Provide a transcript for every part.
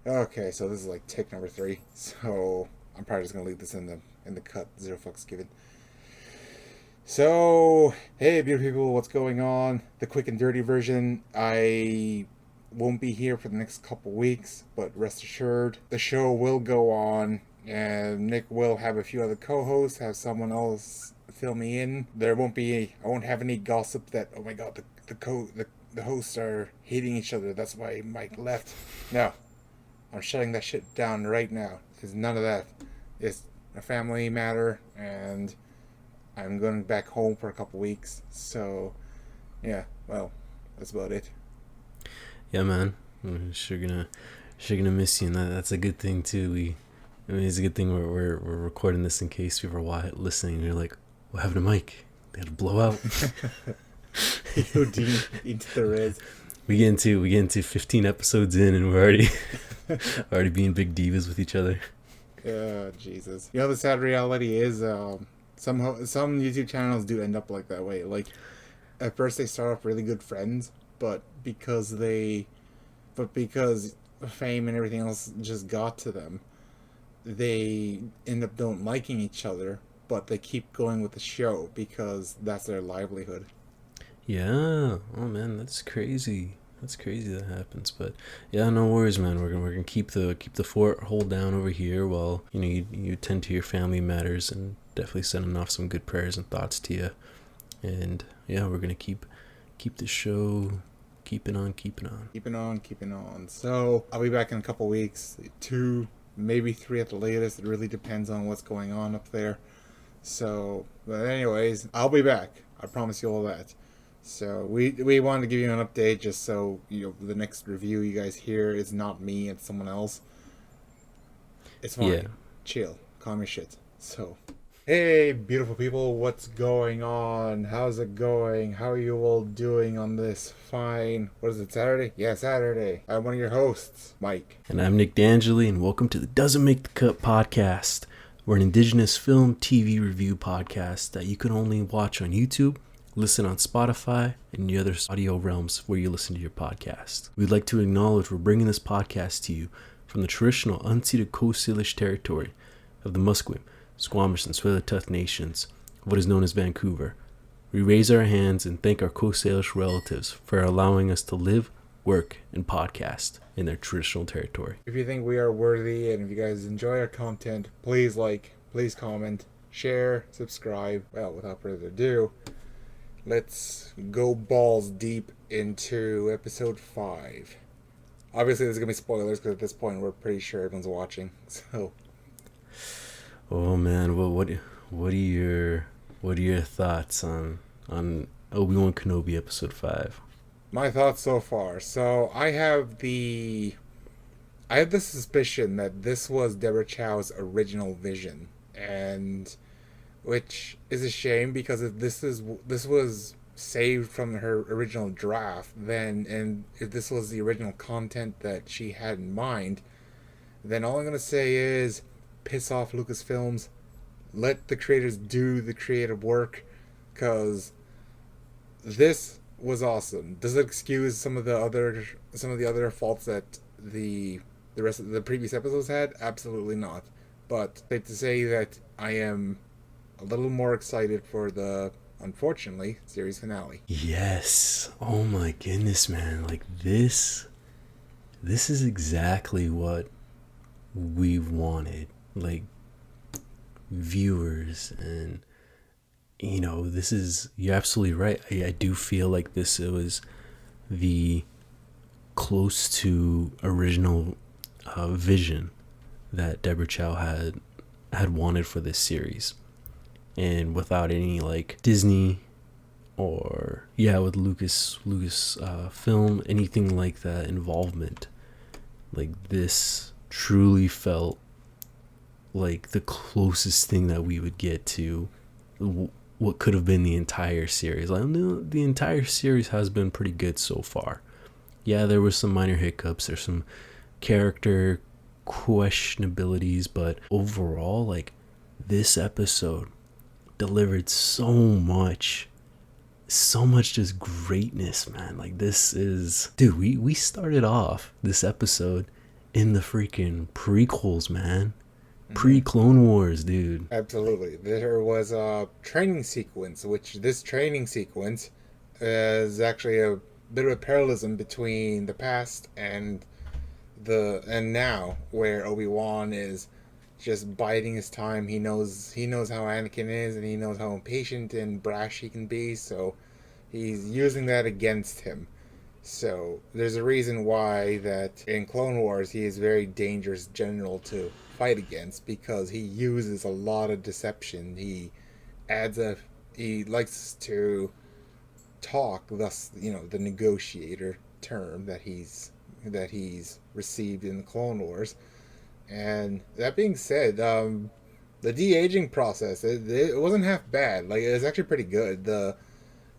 Okay, so this is like take number 3. So I'm probably just gonna leave this in the cut. Zero fucks given. So hey, beautiful people, what's going on? The quick and dirty version. I won't be here for the next couple weeks, but rest assured, the show will go on, and Nick will have a few other co-hosts, have someone else fill me in. I won't have any gossip that oh my god, the hosts are hating each other. That's why Mike left. No, I'm shutting that shit down right now. There's none of that. It's a family matter, and I'm going back home for a couple weeks. So, yeah, well, that's about it. Yeah, man. We're sure gonna miss you, and that's a good thing too. It's a good thing we're recording this in case people are listening. And you're like, what happened to Mike? They had to blow out. You deep into the res. We get into 15 episodes in, and we're already being big divas with each other. Oh, Jesus. You know, the sad reality is some YouTube channels do end up like that way. Like, at first they start off really good friends, but because fame and everything else just got to them, they end up don't liking each other, but they keep going with the show because that's their livelihood. Yeah. Oh man, that's crazy. That's crazy that happens. But yeah, no worries, man. We're gonna keep the fort hold down over here while you tend to your family matters, and definitely sending off some good prayers and thoughts to you. And yeah, we're gonna keep the show keeping on. Keeping on. So I'll be back in a couple weeks. 2, maybe 3 at the latest. It really depends on what's going on up there. So, but anyways, I'll be back. I promise you all that. So we wanted to give you an update just so the next review you guys hear is not me, it's someone else. It's fine. Yeah. Chill. Calm your shit. So, hey, beautiful people, what's going on? How's it going? How are you all doing on this fine, what is it, Saturday? Yeah, Saturday. I'm one of your hosts, Mike. And I'm Nick Dangeli, and welcome to the Doesn't Make the Cut podcast. We're an Indigenous film TV review podcast that you can only watch on YouTube, listen on Spotify, and the other audio realms where you listen to your podcast. We'd like to acknowledge we're bringing this podcast to you from the traditional unceded Coast Salish territory of the Musqueam, Squamish, and Tsleil-Waututh nations, what is known as Vancouver. We raise our hands and thank our Coast Salish relatives for allowing us to live, work, and podcast in their traditional territory. If you think we are worthy and if you guys enjoy our content, please like, please comment, share, subscribe. Well, without further ado, let's go balls deep into episode 5. Obviously, there's gonna be spoilers because at this point we're pretty sure everyone's watching. So, oh man, well, what are your thoughts on Obi-Wan Kenobi episode 5? My thoughts so far. So I have the suspicion that this was Deborah Chow's original vision, and which is a shame because if this was saved from her original draft, then and if this was the original content that she had in mind, then all I'm gonna say is piss off Lucasfilms, let the creators do the creative work, because this was awesome. Does it excuse some of the other faults that the rest of the previous episodes had? Absolutely not. But safe to say that I am a little more excited for the, unfortunately, series finale. Yes. Oh my goodness, man. Like this is exactly what we've wanted. Like viewers, and this is, you're absolutely right. I do feel like it was the close to original vision that Deborah Chow had wanted for this series, and without any like Disney or with Lucas film, anything like that involvement. Like this truly felt like the closest thing that we would get to what could have been the entire series. Like, the entire series has been pretty good so far. Yeah, there were some minor hiccups. There's some character questionabilities, but overall, like, this episode delivered so much just greatness, man. Like, this is, dude, we started off this episode in the freaking prequels, man. Pre-Clone Wars, dude. Absolutely. There was a training sequence, which this training sequence is actually a bit of a parallelism between the past and now, where Obi-Wan is just biding his time. He knows how Anakin is, and he knows how impatient and brash he can be, so he's using that against him. So there's a reason why that in Clone Wars he is a very dangerous general to fight against, because he uses a lot of deception. He likes to talk, thus the negotiator term that he's received in the Clone Wars. And that being said, the de-aging process, it wasn't half bad. Like, it was actually pretty good. The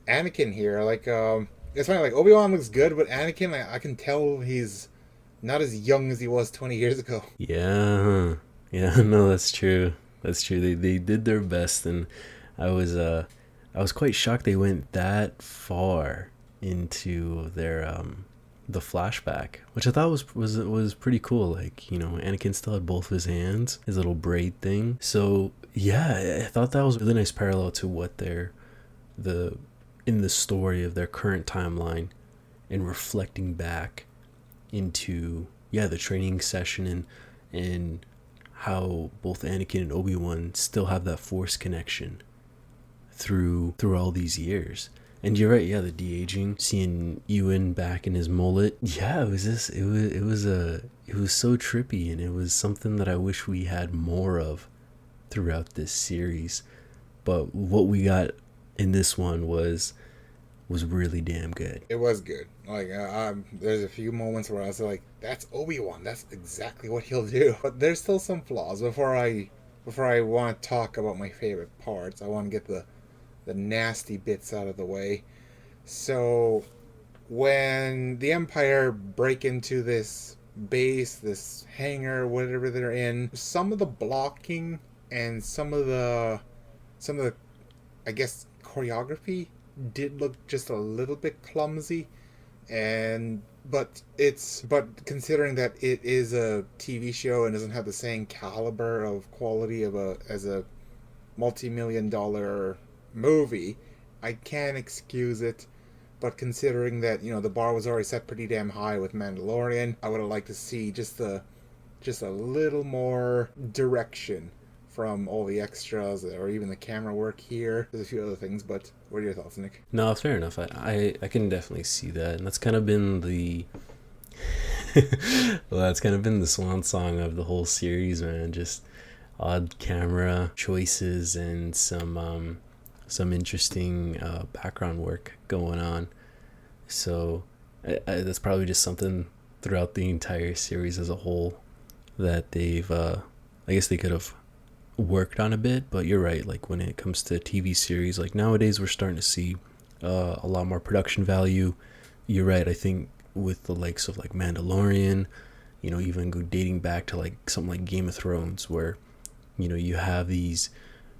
Anakin here, like, it's funny, like, Obi-Wan looks good, but Anakin, I can tell he's not as young as he was 20 years ago. Yeah. Yeah, no, that's true. That's true. They did their best, and I was quite shocked they went that far into their the flashback, which I thought was pretty cool. Like, Anakin still had both of his hands, his little braid thing. So yeah, I thought that was a really nice parallel to what in the story of their current timeline, and reflecting back into the training session, and how both Anakin and Obi-Wan still have that Force connection through all these years. And you're right, the de-aging, seeing Ewan back in his mullet. Yeah, it was so trippy, and it was something that I wish we had more of throughout this series. But what we got in this one was really damn good. It was good. Like, there's a few moments where I was like, "That's Obi-Wan. That's exactly what he'll do." But there's still some flaws. Before I want to talk about my favorite parts, I want to get the nasty bits out of the way. So, when the Empire break into this base, this hangar, whatever they're in, some of the blocking and some of the I guess choreography did look just a little bit clumsy, but considering that it is a TV show and doesn't have the same caliber of quality as a multi-million-dollar movie, I can excuse it. But considering that the bar was already set pretty damn high with Mandalorian, I would have liked to see just a little more direction from all the extras, or even the camera work here. There's a few other things, but what are your thoughts, Nick? No, fair enough. I can definitely see that, and that's kind of been the that's kind of been the swan song of the whole series, man. Just odd camera choices and some interesting background work going on. So that's probably just something throughout the entire series as a whole that they've I guess they could have worked on a bit. But you're right, like when it comes to TV series, like nowadays we're starting to see a lot more production value. You're right, I think with the likes of like Mandalorian, even go dating back to like something like Game of Thrones, where you have these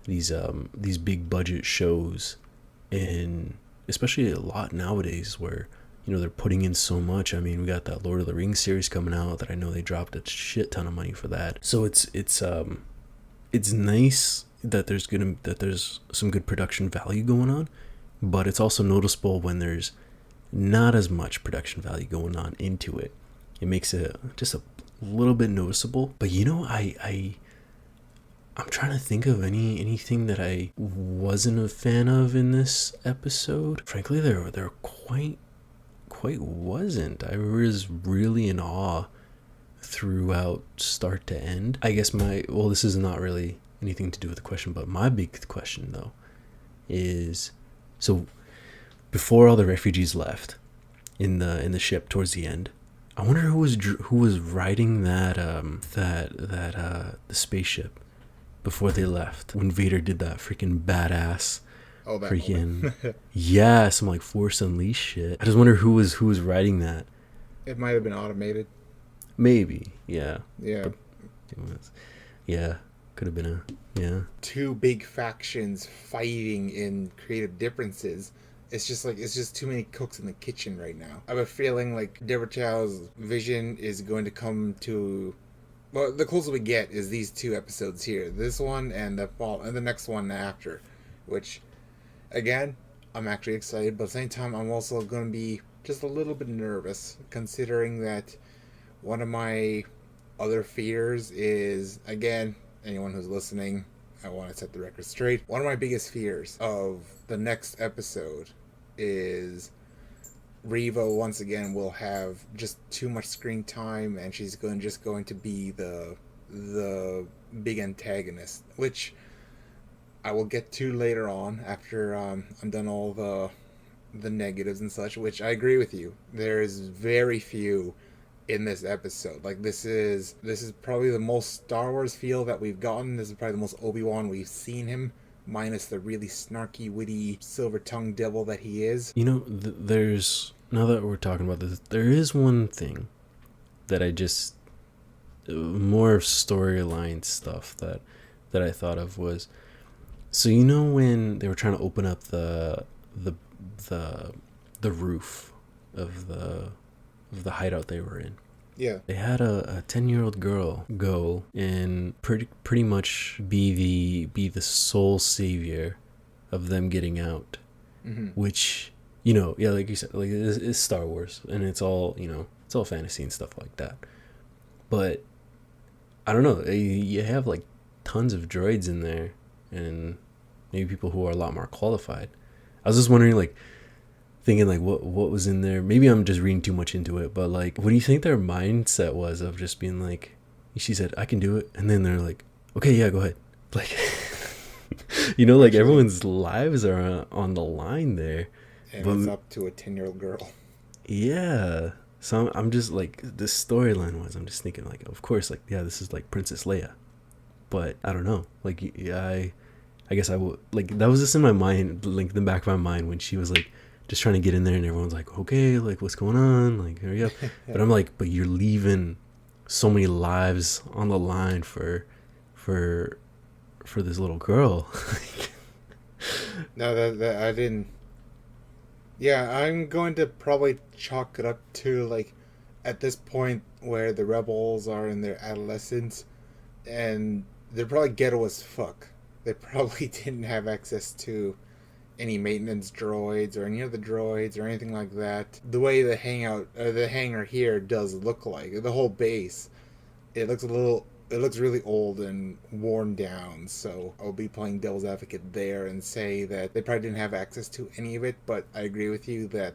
big budget shows, and especially a lot nowadays where they're putting in so much. I mean, we got that Lord of the Rings series coming out that I know they dropped a shit ton of money for that. So it's nice that there's some good production value going on, but it's also noticeable when there's not as much production value going on into it. It makes it just a little bit noticeable. But I'm trying to think of anything that I wasn't a fan of in this episode. Frankly, there quite wasn't. I was really in awe throughout start to end. I guess this is not really anything to do with the question, but my big question though is, so before all the refugees left in the ship towards the end, I wonder who was riding the spaceship before they left, when Vader did that freaking badass freaking some like Force Unleashed shit. I just wonder who was riding that. It might have been automated. Maybe, yeah. Yeah. But it was, could have been two big factions fighting in creative differences, It's just too many cooks in the kitchen right now. I have a feeling like Deborah Chow's vision is going to come to. Well, the closest we get is these 2 episodes here. This one and the next one after, which, again, I'm actually excited, but at the same time, I'm also going to be just a little bit nervous, considering that one of my other fears is, again, anyone who's listening, I want to set the record straight. One of my biggest fears of the next episode is Reva once again will have just too much screen time, and she's just going to be the big antagonist, which I will get to later on after I'm done all the negatives and such. Which I agree with you. There's very few in this episode. Like this is probably the most Star Wars feel that we've gotten. This is probably the most Obi-Wan we've seen him, minus the really snarky, witty, silver-tongued devil that he is. You know, there's, now that we're talking about this, there is one thing that I just, more storyline stuff that I thought of was, so you know when they were trying to open up the roof of the hideout they were in. Yeah. They had a 10-year-old girl go and pretty much be the sole savior of them getting out. Mm-hmm. Which, you know, yeah, like you said, like it's Star Wars and it's all, you know, it's all fantasy and stuff like that. But I don't know, you have like tons of droids in there and maybe people who are a lot more qualified. I was just wondering, like, thinking like what was in there. Maybe I'm just reading too much into it, but like, what do you think their mindset was of just being like, she said I can do it, and then they're like, okay, yeah, go ahead. Like, you know, like everyone's lives are on the line there, and it's up to a 10-year-old girl. Yeah, so I'm just like, this storyline was, I'm just thinking like, of course, like, yeah, this is like Princess Leia, but I don't know, like, I guess I would, like, that was just in my mind, like the back of my mind when she was like just trying to get in there and everyone's like, okay, like what's going on, like hurry up. But I'm like, but you're leaving so many lives on the line for this little girl. No, that I didn't. Yeah, I'm going to probably chalk it up to, like, at this point where the rebels are in their adolescence and they're probably ghetto as fuck. They probably didn't have access to any maintenance droids or any other droids or anything like that. The way the hangar here does look like, the whole base, it looks really old and worn down. So I'll be playing devil's advocate there and say that they probably didn't have access to any of it. But I agree with you that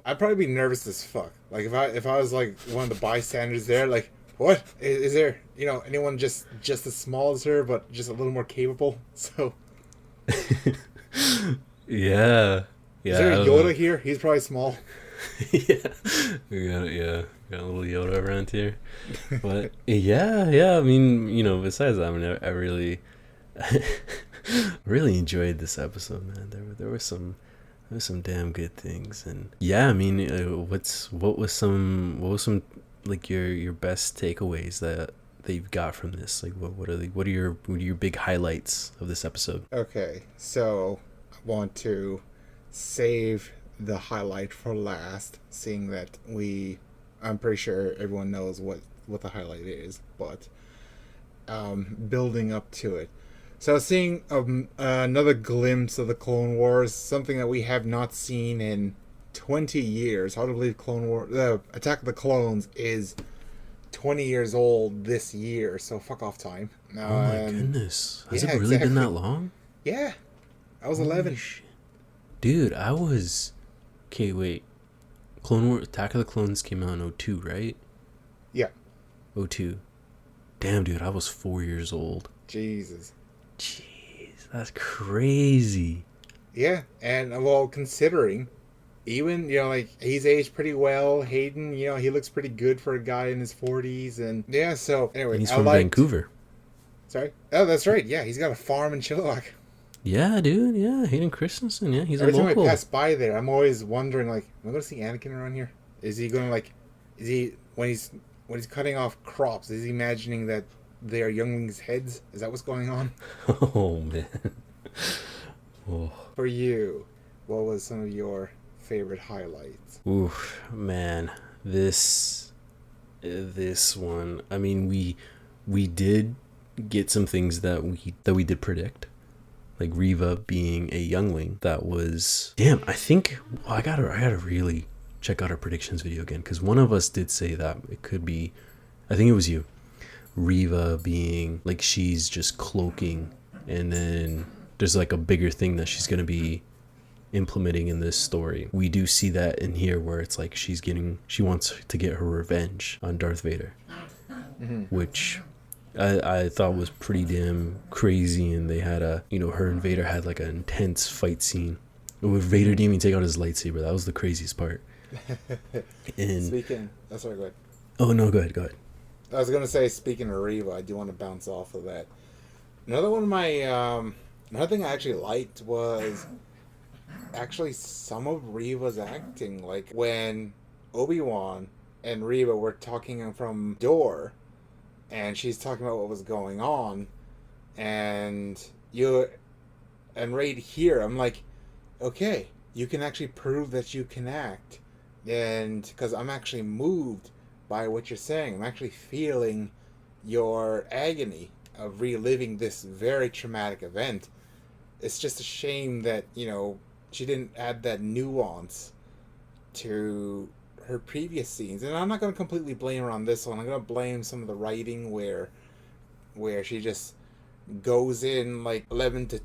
I'd probably be nervous as fuck. Like if I was like one of the bystanders there, like, what is there? You know, anyone just as small as her, but just a little more capable. So. Yeah. Is there a Yoda here? He's probably small. Yeah. We got a little Yoda around here. But yeah. I mean, you know, besides that, I mean, I really, really enjoyed this episode, man. There were some damn good things, and yeah, I mean, what was some like your best takeaways that you've got from this? Like, what are your big highlights of this episode? Okay, so I want to save the highlight for last, seeing that I'm pretty sure everyone knows what the highlight is, but building up to it. So seeing another glimpse of the Clone Wars, something that we have not seen in 20 years. Hard to believe the Attack of the Clones is 20 years old this year, so fuck off time. Oh my goodness. Has it really been that long? Yeah. I was 11. Dude, I was... Okay, wait. Clone Wars, Attack of the Clones came out in 2002, right? Yeah. 2002. Damn, dude, I was 4 years old. Jesus. Jeez, that's crazy. Yeah, and well, considering, even, you know, like, he's aged pretty well. Hayden, you know, he looks pretty good for a guy in his 40s, and yeah, so, anyway. And he's from Vancouver. Sorry? Oh, that's right, yeah, he's got a farm in Chilliwack. Yeah, dude, yeah, Hayden Christensen, yeah, he's Every a local. Every time I pass by there, I'm always wondering, like, am I going to see Anakin around here? Is he going to, like, when he's cutting off crops, is he imagining that they are younglings' heads? Is that what's going on? Oh, man. Oh. For you, what was some of your favorite highlights? Ooh, man, this one. I mean, we did get some things that we did predict, like Riva being a youngling. That was damn. I think I gotta really check out our predictions video again, because one of us did say that it could be. I think it was you. Riva being like she's just cloaking, and then there's like a bigger thing that she's gonna be implementing in this story. We do see that in here where it's like she wants to get her revenge on Darth Vader, which I thought was pretty damn crazy. And they had her and Vader had like an intense fight scene where Vader didn't even take out his lightsaber. That was the craziest part. And Sorry, go ahead. oh no, go ahead. I was gonna say, speaking of Reva, I do want to bounce off of that. Another thing I actually liked was actually some of Reva's acting. Like when Obi-Wan and Reva were talking from door, and she's talking about what was going on, and right here, I'm like, okay, you can actually prove that you can act, and because I'm actually moved by what you're saying. I'm actually feeling your agony of reliving this very traumatic event. It's just a shame that, she didn't add that nuance to her previous scenes. And I'm not going to completely blame her on this one. I'm going to blame some of the writing where she just goes in like 11 to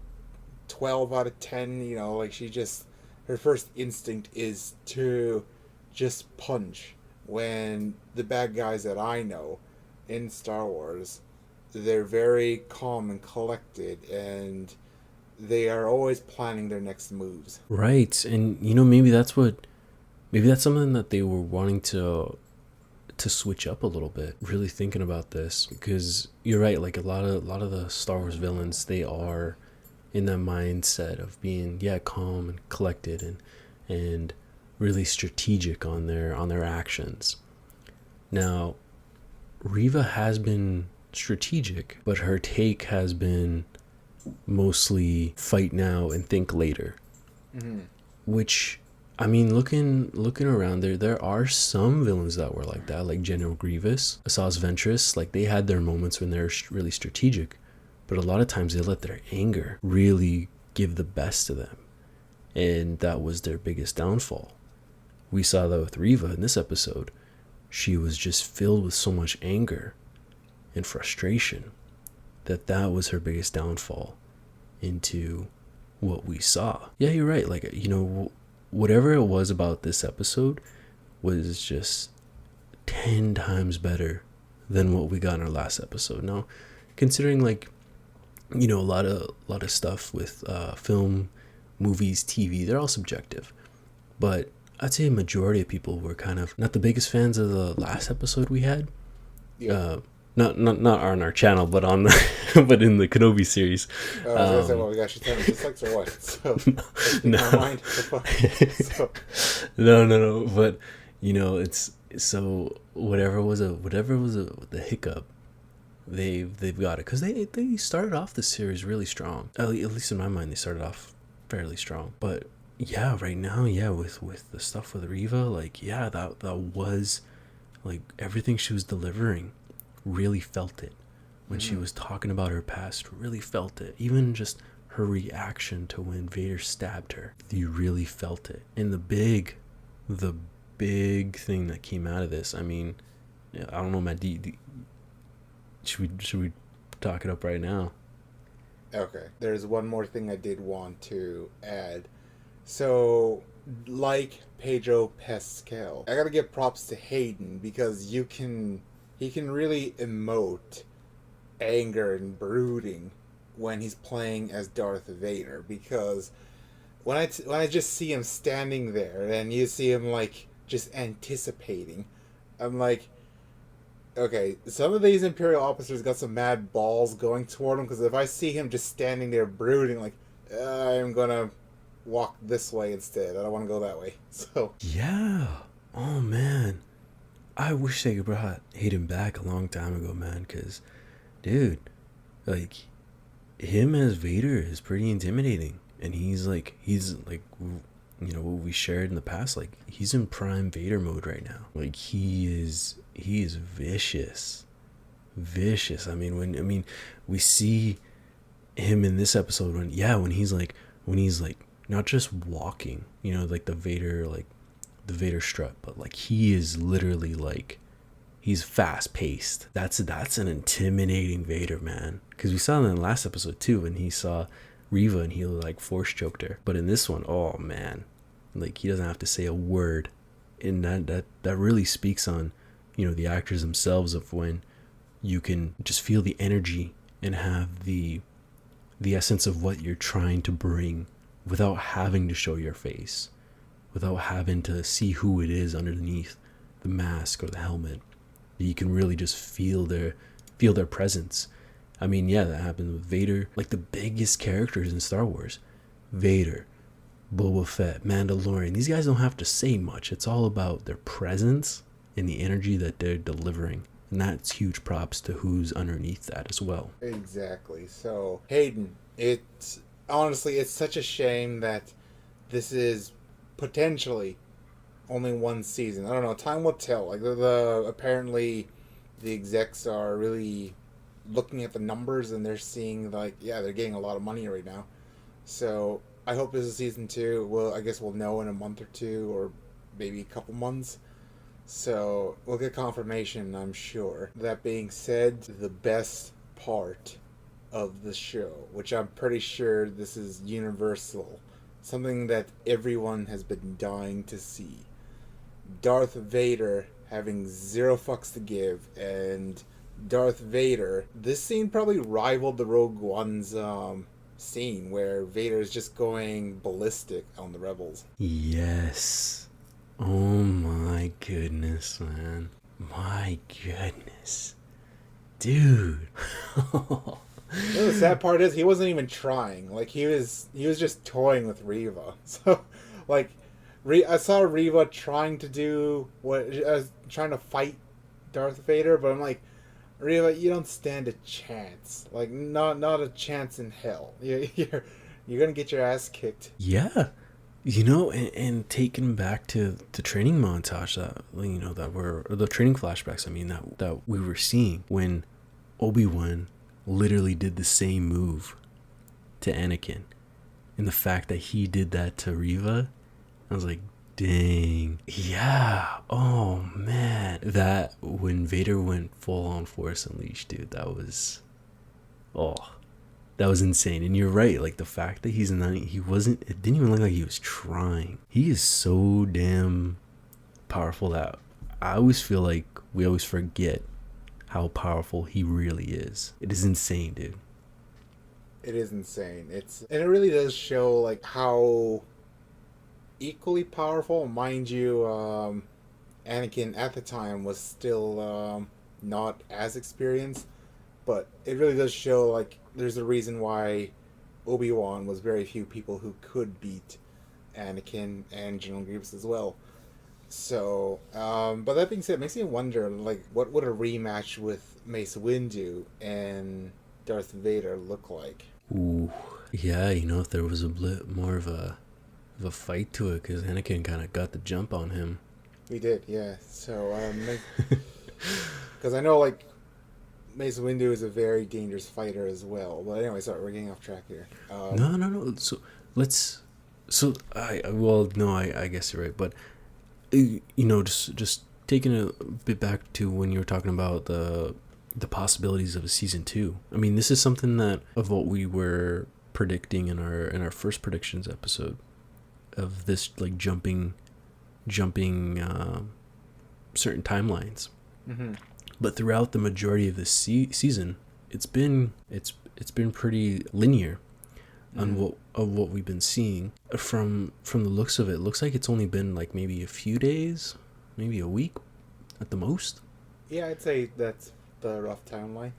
12 out of 10, like her first instinct is to just punch. When the bad guys that I know in Star Wars, they're very calm and collected, and they are always planning their next moves. Right. And maybe that's something that they were wanting to switch up a little bit, really thinking about this, because you're right, like a lot of the Star Wars villains, they are in that mindset of being calm and collected and really strategic on their actions. Now, Reva has been strategic, but her take has been mostly fight now and think later. Which, I mean, looking around there are some villains that were like that, like General Grievous, Asajj Ventress. Like, they had their moments when they're really strategic, but a lot of times they let their anger really give the best to them, and that was their biggest downfall. We saw that with Reva in this episode. She was just filled with so much anger and frustration that was her biggest downfall into what we saw. Yeah, you're right. Like, whatever it was about this episode was just 10 times better than what we got in our last episode. Now, considering like, a lot of stuff with film, movies, TV, they're all subjective. But I'd say a majority of people were kind of not the biggest fans of the last episode we had. Yeah. Not on our channel, but on the, but in the Kenobi series. I was gonna say, well, we got you 10 dislikes or what? So, no. But it's so whatever was the hiccup, they've got it, because they started off the series really strong. At least in my mind, they started off fairly strong. But yeah, right now, with the stuff with Reva, like, that was like everything she was delivering. Really felt it when she was talking about her past. Really felt it. Even just her reaction to when Vader stabbed her, you really felt it. And the big thing that came out of this, I mean, I don't know, Matt, should we talk it up right now? Okay, there's one more thing I did want to add. So, like Pedro Pascal, I gotta give props to Hayden, because he can really emote anger and brooding when he's playing as Darth Vader. Because when I just see him standing there and you see him like just anticipating, I'm like, okay, some of these Imperial officers got some mad balls going toward him. Because if I see him just standing there brooding, like, I'm gonna walk this way instead. I don't want to go that way. So yeah, oh man. I wish they could brought Hayden back a long time ago, man, because, dude, like, him as Vader is pretty intimidating, and he's you know, what we shared in the past, like he's in prime Vader mode right now. Like he is vicious. I mean, we see him in this episode when he's like not just walking, you know, like the Vader strut, but like he is literally like, he's fast paced. That's an intimidating Vader, man. Because we saw in the last episode too, when he saw Reva and he like force choked her. But in this one, oh man, like he doesn't have to say a word, and that really speaks on, you know, the actors themselves, of when you can just feel the energy and have the essence of what you're trying to bring without having to show your face, without having to see who it is underneath the mask or the helmet. You can really just feel their presence. I mean, yeah, that happened with Vader. Like the biggest characters in Star Wars, Vader, Boba Fett, Mandalorian, these guys don't have to say much. It's all about their presence and the energy that they're delivering. And that's huge props to who's underneath that as well. Exactly. So, Hayden, it's such a shame that this is potentially only one season. I don't know. Time will tell. Like apparently, the execs are really looking at the numbers and they're seeing like, yeah, they're getting a lot of money right now. So I hope this is season 2. Well, I guess we'll know in a month or two, or maybe a couple months. So we'll get confirmation, I'm sure. That being said, the best part of the show, which I'm pretty sure this is universal, something that everyone has been dying to see. Darth Vader having zero fucks to give, and Darth Vader, this scene probably rivaled the Rogue One's scene where Vader is just going ballistic on the rebels. Yes. Oh my goodness, man. My goodness. Dude. You know, the sad part is he wasn't even trying. Like he was just toying with Reva. So like I saw Reva trying to trying to fight Darth Vader, but I'm like, Reva, you don't stand a chance. Like not a chance in hell. You're gonna get your ass kicked. Yeah. You know, and taken back to the training montage that, you know, that were, or the training flashbacks, I mean, that we were seeing when Obi-Wan literally did the same move to Anakin. And the fact that he did that to Reva, I was like, dang. Yeah. Oh, man. That, when Vader went full on Force Unleashed, dude, that was insane. And you're right, like the fact that it didn't even look like he was trying. He is so damn powerful that I always feel like we always forget how powerful he really is. It is insane, dude. It is insane. And it really does show like how equally powerful, mind you, Anakin at the time was still not as experienced, but it really does show like there's a reason why Obi-Wan was very few people who could beat Anakin and General Grievous as well. So, but that being said, it makes me wonder, like, what would a rematch with Mace Windu and Darth Vader look like? Ooh, yeah, you know, if there was a bit more of a fight to it, because Anakin kind of got the jump on him. We did, yeah. So, because I know, like, Mace Windu is a very dangerous fighter as well. But anyway, sorry, we're getting off track here. No. I guess you're right. But you know, just taking a bit back to when you were talking about the possibilities of a season 2. I mean, this is something that of what we were predicting in our first predictions episode of this, like jumping certain timelines. Mm-hmm. But throughout the majority of this season, it's been pretty linear on what we've been seeing. From the looks of it, looks like it's only been like maybe a few days, maybe a week at the most. Yeah, I'd say that's the rough timeline.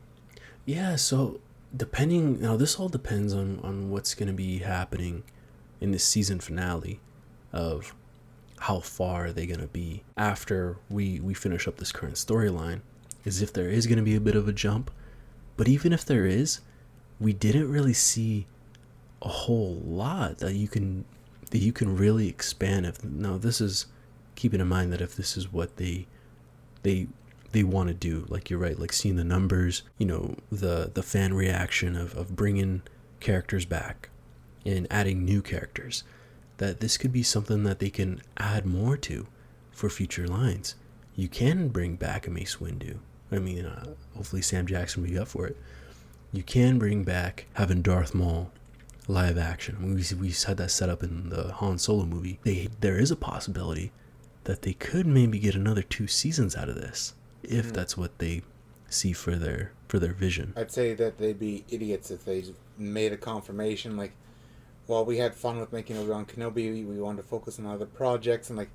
Yeah, so this all depends on what's going to be happening in this season finale, of how far are they going to be after we finish up this current storyline. Is if there is going to be a bit of a jump. But even if there is, we didn't really see a whole lot that you can that you can really expand. If now this is keeping in mind that if this is what they want to do, like you're right, like seeing the numbers, the fan reaction of bringing characters back and adding new characters, that this could be something that they can add more to for future lines. You can bring back a Mace Windu. I mean, hopefully Sam Jackson will be up for it. You can bring back having Darth Maul live action. I mean, we had that set up in the Han Solo movie. There is a possibility that they could maybe get another 2 seasons out of this, if that's what they see for their vision. I'd say that they'd be idiots if they made a confirmation like, well, we had fun with making Obi-Wan Kenobi, we wanted to focus on other projects, and like,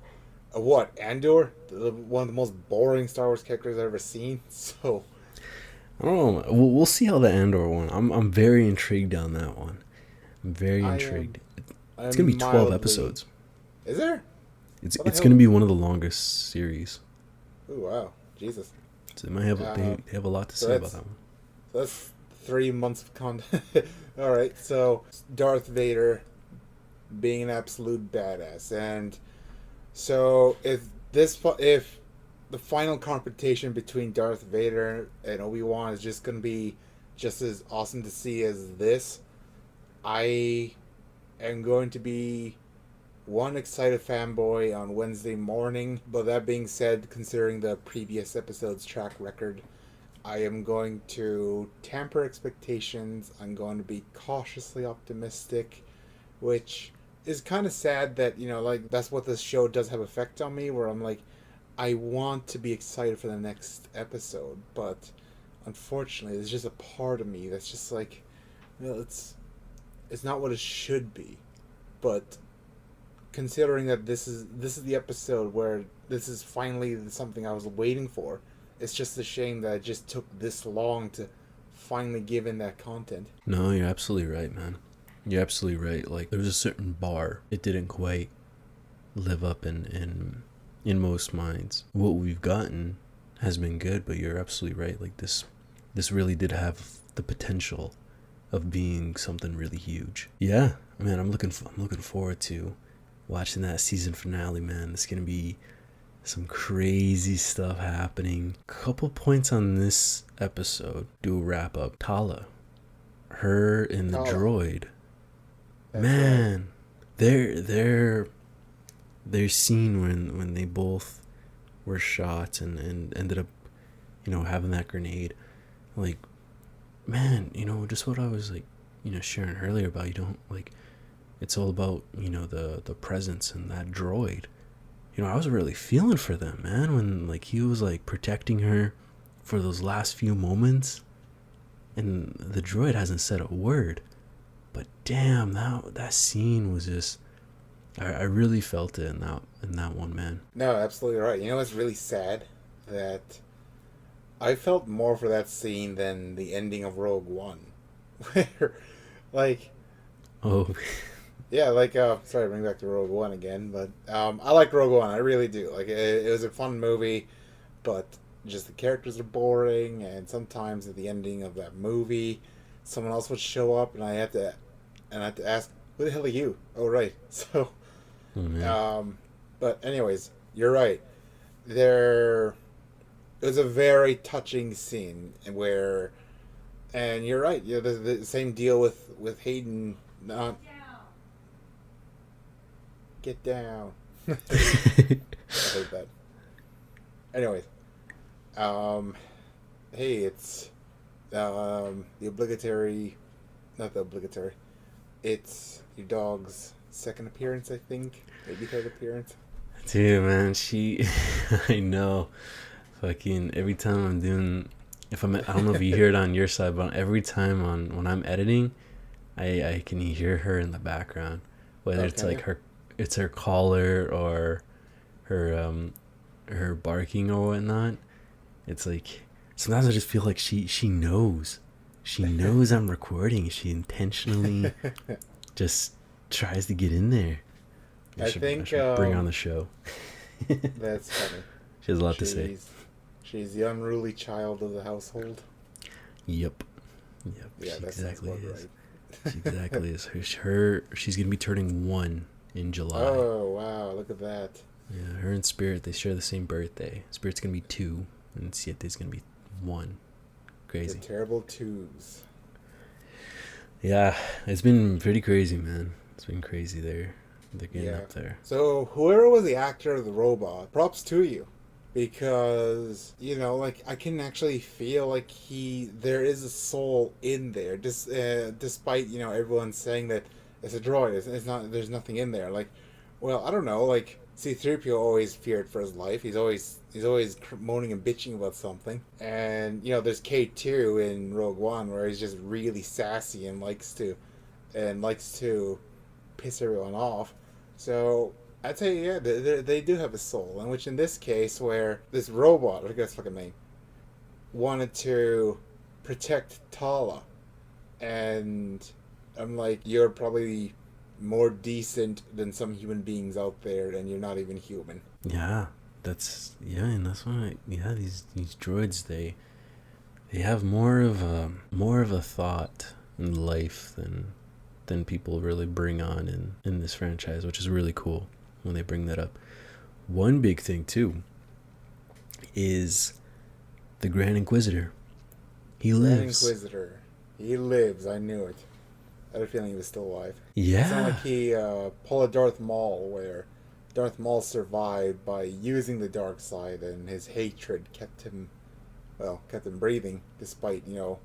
what, Andor? One of the most boring Star Wars characters I've ever seen, so... I don't know. We'll see how the Andor one. I'm very intrigued on that one. I'm very intrigued. It's going to be 12 episodes. Is there? It's going to be one of the longest series. Oh, wow. Jesus. So they might have they have a lot to say about that one. So that's 3 months of content. All right, so Darth Vader being an absolute badass, and so if the final confrontation between Darth Vader and Obi-Wan is just going to be just as awesome to see as this, I am going to be one excited fanboy on Wednesday morning. But that being said, considering the previous episode's track record, I am going to temper expectations. I'm going to be cautiously optimistic, which is kind of sad that, like, that's what this show does have effect on me, where I'm like, I want to be excited for the next episode, but unfortunately, there's just a part of me that's just like, it's not what it should be. But considering that this is the episode where this is finally something I was waiting for, it's just a shame that it just took this long to finally give in that content. No, you're absolutely right, man. You're absolutely right. Like, there was a certain bar it didn't quite live up in most minds. What we've gotten has been good, but you're absolutely right. Like, this really did have the potential of being something really huge. Yeah, man, I'm looking forward to watching that season finale, man. It's gonna be some crazy stuff happening. Couple points on this episode. Do a wrap up. Tala, her and the droid. That's man, right. Their scene when they both were shot and ended up, having that grenade, like, man, just what I was like, sharing earlier about, it's all about, the presence and that droid. I was really feeling for them, man, when like he was like protecting her for those last few moments, and the droid hasn't said a word, but damn, that scene was just, I really felt it in that one, man. No, absolutely right. It's really sad that I felt more for that scene than the ending of Rogue One, where, like, oh. Yeah, like, sorry to bring back to Rogue One again, but I like Rogue One, I really do. Like, it was a fun movie, but just the characters are boring, and sometimes at the ending of that movie, someone else would show up, and I had to ask, who the hell are you? Oh, right. So, but anyways, you're right. It was a very touching scene, and you're right, the same deal with Hayden not... Get down. I hate that. Anyways, hey, it's it's your dog's second appearance, I think, maybe third appearance. Dude, man, I know, fucking every time I'm doing, I don't know if you hear it on your side, but every time when I'm editing, I can hear her in the background, whether it's like her collar or her barking or whatnot. It's like sometimes I just feel like she knows I'm recording. She intentionally just tries to get in there. I should bring her on the show. That's funny. She has a lot to say. She's the unruly child of the household. Yep. Yeah, she that's exactly is. Right. She exactly is. She's gonna be turning 1 in July. Oh, wow. Look at that. Yeah, her and Spirit, they share the same birthday. Spirit's going to be 2, and Siete's going to be 1. Crazy. The terrible twos. Yeah, it's been pretty crazy, man. It's been crazy there. They're getting up there. So, whoever was the actor of the robot, props to you. Because, you know, like, I can actually feel like there is a soul in there. Just, despite, you know, everyone saying that it's a droid. It's not, there's nothing in there. Like, well, I don't know, like, C-3PO always feared for his life. He's always moaning and bitching about something. And, you know, there's K2 in Rogue One where he's just really sassy and likes to piss everyone off. So I'd say, yeah, they do have a soul. And which in this case, where this robot, I forget his fucking name, wanted to protect Tala. And I'm like, you're probably more decent than some human beings out there, and you're not even human. Yeah, and that's why, these droids, they have more of a thought in life than people really bring on in this franchise, which is really cool when they bring that up. One big thing too is the Grand Inquisitor. He lives. Grand Inquisitor. He lives. I knew it. I had a feeling he was still alive. Yeah. It's not like he pulled a Darth Maul, where Darth Maul survived by using the dark side, and his hatred kept him breathing, despite, you know,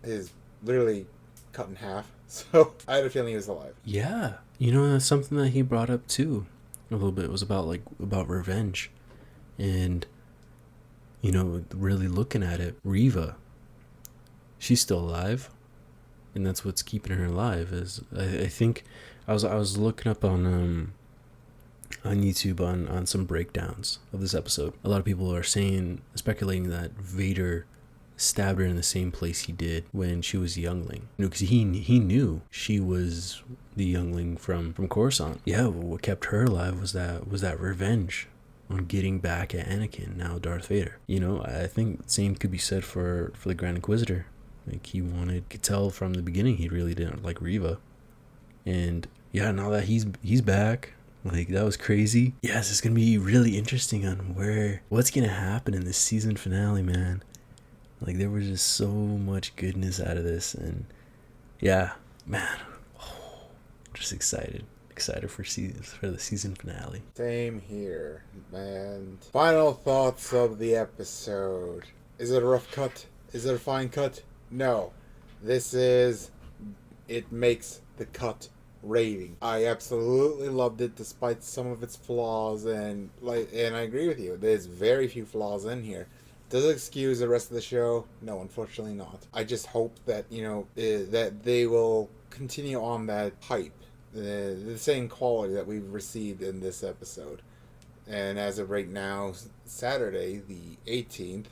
his literally cut in half. So I had a feeling he was alive. Yeah. You know, that's something that he brought up too a little bit. It was about revenge. And, you know, really looking at it, Reva, she's still alive. And that's what's keeping her alive. Is I think I was looking up on YouTube on some breakdowns of this episode. A lot of people are speculating that Vader stabbed her in the same place he did when she was a youngling. You know, because he knew she was the youngling from Coruscant. Yeah, what kept her alive was that revenge on getting back at Anakin, now Darth Vader. You know, I think the same could be said for the Grand Inquisitor. Like, could tell from the beginning he really didn't like Reva. And yeah, now that he's back, like, that was crazy. Yes, it's gonna be really interesting on what's gonna happen in this season finale, man. Like, there was just so much goodness out of this, and yeah, man, just excited for the season finale. Same here, man. Final thoughts of the episode. Is it a rough cut? Is it a fine cut? No. It makes the cut rating. I absolutely loved it despite some of its flaws, and I agree with you. There's very few flaws in here. Does it excuse the rest of the show? No, unfortunately not. I just hope that, you know, that they will continue on that hype, the same quality that we've received in this episode. And as of right now, Saturday, the 18th,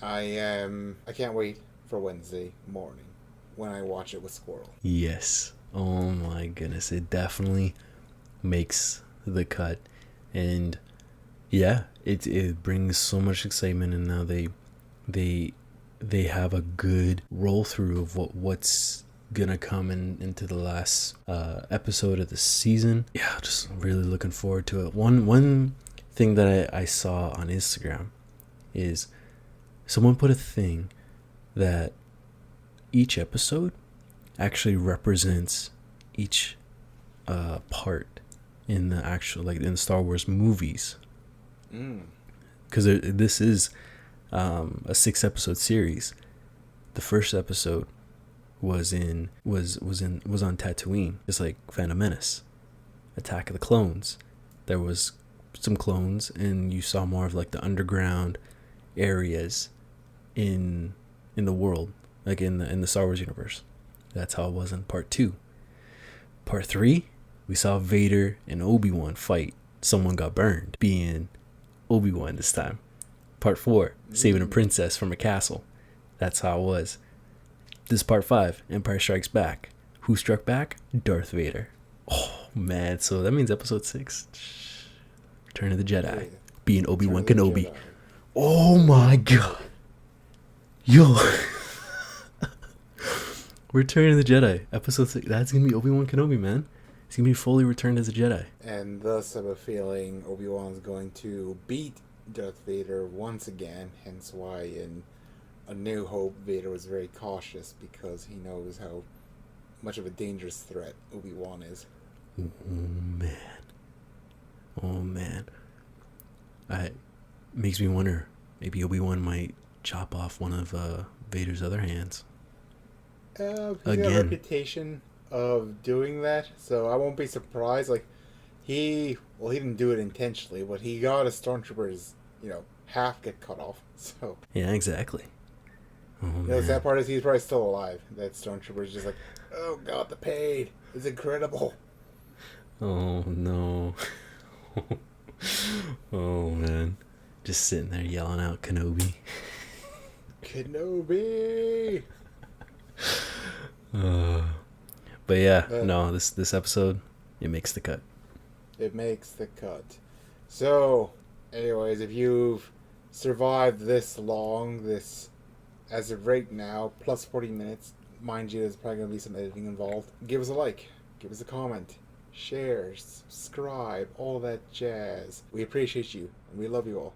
I can't wait for Wednesday morning when I watch it with Squirrel. Yes. Oh my goodness. It definitely makes the cut. And yeah, it brings so much excitement, and now they have a good roll through of what's gonna come into the last episode of the season. Yeah, just really looking forward to it. One thing that I saw on Instagram is someone put a thing that each episode actually represents each part in the actual, like, in the Star Wars movies. Because this is a 6-episode series. The first episode was on Tatooine, just like Phantom Menace, Attack of the Clones. There was some clones, and you saw more of, like, the underground areas in the world, like in the Star Wars universe. That's how it was in part 2. Part 3, we saw Vader and Obi-Wan fight. Someone got burned, being Obi-Wan this time. Part 4, saving a princess from a castle. That's how it was. This is part 5, Empire Strikes Back. Who struck back? Darth Vader. Oh man, so that means episode 6, Return of the Jedi, being Obi-Wan Kenobi. Oh my god. Yo. Return of the Jedi, episode 6. That's gonna be Obi-Wan Kenobi, man. He's gonna be fully returned as a Jedi. And thus I have a feeling Obi-Wan's going to beat Darth Vader once again, hence why in A New Hope Vader was very cautious because he knows how much of a dangerous threat Obi-Wan is. Oh man. Oh man. I makes me wonder, maybe Obi-Wan might chop off one of Vader's other hands. He's got a Again. reputation of doing that, so I won't be surprised. Like, he didn't do it intentionally, but he got a stormtrooper's, half get cut off. So Yeah, exactly. Oh man. the sad part is he's probably still alive. That stormtrooper's just like, oh god, the pain is incredible. Oh no. Oh man. Just sitting there yelling out Kenobi. Kenobi. But yeah, no, this episode, it makes the cut. It makes the cut. So, anyways, if you've survived this long, as of right now, plus 40 minutes, mind you, there's probably going to be some editing involved, give us a like, give us a comment, share, subscribe, all that jazz. We appreciate you, and we love you all.